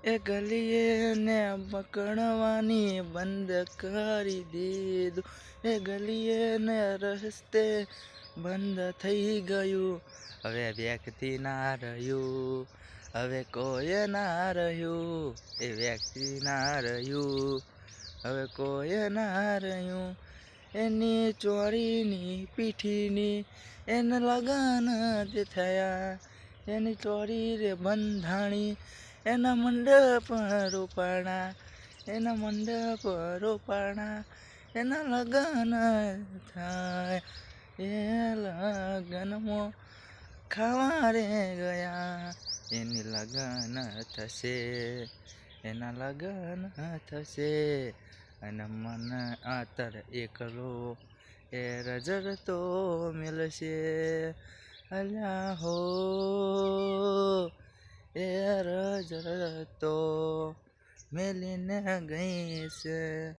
એ ગલીએ ને પકડવાની બંધ કરી દીધું. એ ગલીએ ને રસ્તે બંધ થઈ ગયું. હવે વ્યક્તિ ના રહ્યું, હવે કોઈ ના રહ્યું. એ વ્યક્તિ ના રહ્યું, હવે કોઈ ના રહ્યું. એની ચોરીની પીઠીની એને લગન જ થયા. એની ચોરી રે બંધાણી, એના મંડપ રોપાણા. એના મંડપ રોપાણા, એના લગન થાય. એ લગનમાં ખાવા રે ગયા. એની લગન થશે, એના લગન થશે. અને મને આતર એકલો એ રજડતો મિલશે. અલ્યા હો એ રજડતો મેલીને ગઈ છે.